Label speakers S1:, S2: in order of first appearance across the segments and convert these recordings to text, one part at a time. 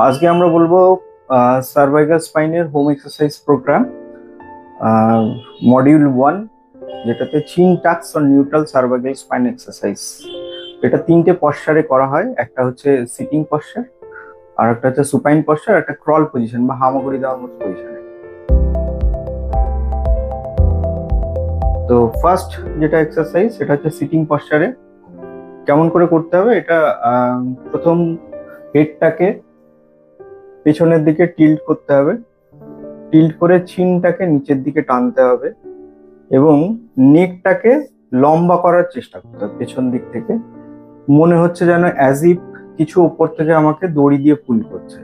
S1: আজকে আমরা বলবো সার্ভাইকাল স্পাইনের হোম এক্সারসাইজ প্রোগ্রাম মডিউল 1, যেটাতে chin tucks on neutral cervical spine exercise. এটা 3টে পশ্চারে করা হয়। একটা হচ্ছে সিটিং পশ্চার, আর একটা হচ্ছে সুপাইন পশ্চার, একটা ক্রল পজিশন বা হামাগুড়ি দেওয়ার মতো পজিশনে। তো ফার্স্ট যেটা এক্সারসাইজ সেটা হচ্ছে সিটিং পশ্চারে। কেমন করে করতে হবে এটা, প্রথম হেডটাকে পেছনের দিকে টিল্ট করতে হবে, টিল্ট করে চিনটাকে নিচের দিকে টানতে হবে এবং নেকটাকে লম্বা করার চেষ্টা করতে হবে পেছন দিক থেকে। মনে হচ্ছে যেন অ্যাজ ইফ কিছু ওপর থেকে আমাকে দড়ি দিয়ে পুল করছে।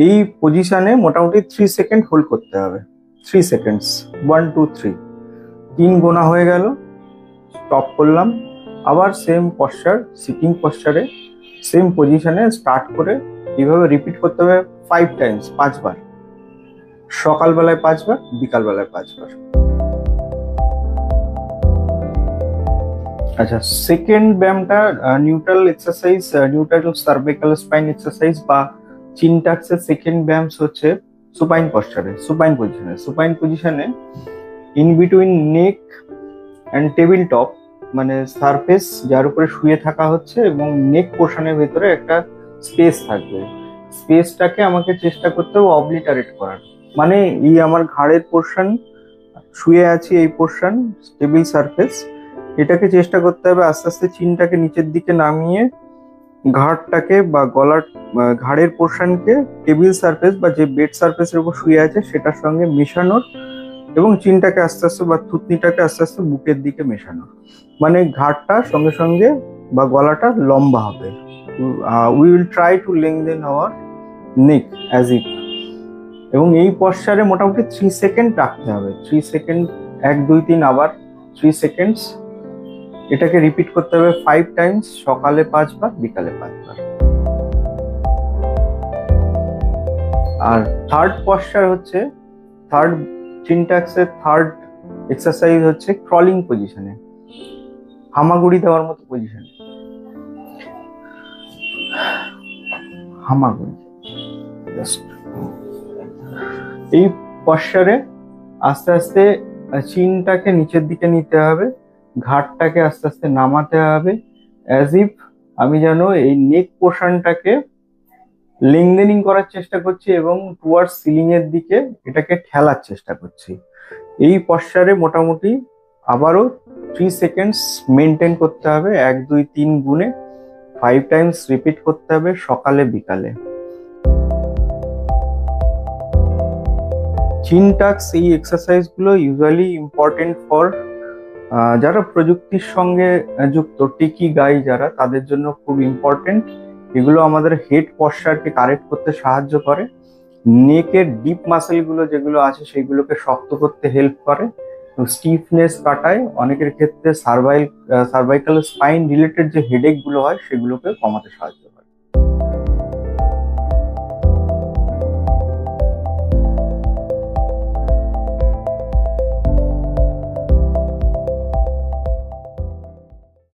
S1: এই পজিশনে মোটামুটি 3 সেকেন্ড হোল্ড করতে হবে। 3 সেকেন্ডস, 1 2 3, 3 গোনা হয়ে গেল, স্টপ করলাম। আবার সেম পশ্চার, সিটিং পশ্চারে সেম পজিশনে স্টার্ট করে এইভাবে রিপিট করতে হবে 5 টাইমস, 5 বার। সকালবেলায় 5 বার, বিকালবেলায় 5 বার। আচ্ছা, সেকেন্ড ব্যায়ামটা neutral exercise, neutral cervical spine exercise বা চিন টাক্সের সেকেন্ড ব্যায়াম হচ্ছে সুপাইন পশ্চারে, সুপাইন পজিশনে। সুপাইন পজিশনে in between neck and table top, মানে সারফেস যার উপরে শুয়ে থাকা হচ্ছে এবং নেক পোর্শনের ভেতরে একটা স্পেস থাকবে। স্পেসটাকে আমাকে চেষ্টা করতে হবে অবলিটারেট করার, মানে এই আমার ঘাড়ের পোর্শন, শুয়ে আছি এই পোর্শন, টেবিল সারফেস, এটাকে চেষ্টা করতে হবে আস্তে আস্তে চিনটাকে নিচের দিকে নামিয়ে ঘাড়টাকে বা গলার ঘাড়ের পোর্শনকে টেবিল সারফেস বা যে বেড সারফেসের উপর শুয়ে আছে সেটার সঙ্গে মেশানোর এবং চিনটাকে আস্তে আস্তে বা থুতনিটাকে আস্তে আস্তে বুকের দিকে মেশানোর। মানে ঘাড়টা সঙ্গে সঙ্গে বা গলাটা লম্বা হবে। We will try to lengthen our neck as it. এবং এই পশ্চারে মোটামুটি 3 সেকেন্ড রাখতে হবে। 3 সেকেন্ড, 1 2 3, আবার 3 সেকেন্ডস। এটাকে রিপিট করতে হবে 5 টাইমস, সকালে 5 বার, বিকালে 5 বার। আর থার্ড পশ্চার হচ্ছে, থার্ড চিন টাক্সের থার্ড এক্সারসাইজ হচ্ছে ক্রলিং পজিশনে, হামাগুড়ি দেওয়ার মতো পজিশনে। হামাগুড়ি এই পশ্চারে আস্তে আস্তে চিনটাকে নিচের দিকে নিতে হবে, ঘাড়টাকে আস্তে আস্তে নামাতে হবে, অ্যাজ ইফ আমি যেন এই নেক পোর্শনটাকে লেংথেনিং করার চেষ্টা করছি এবং টুয়ার্ডস সিলিং এর দিকে এটাকে ঠেলার চেষ্টা করছি। এই পশ্চারে মোটামুটি আবারও 3 সেকেন্ডস মেনটেন করতে হবে, 1 2 3 গুণে 5 টাইমস রিপিট করতে হবে সকালে বিকালে। চিন টাক্স এই এক্সারসাইজ গুলো ইউজুয়ালি ইম্পর্টেন্ট ফর যারা প্রযুক্তির সঙ্গে যুক্ত, টেকি গাই যারা, তাদের জন্য খুব ইম্পর্টেন্ট। এগুলো আমাদের হেড পশ্চারকে কারেক্ট করতে সাহায্য করে, নেকের ডিপ মাসেল গুলো যেগুলো আছে সেগুলোকে শক্ত করতে হেল্প করে, স্টিফনেস কাটায়, অনেকের ক্ষেত্রে সার্ভাইকাল স্পাইন রিলেটেড যে হেডেক গুলো হয় সেগুলোকে কমাতে সাহায্য করে।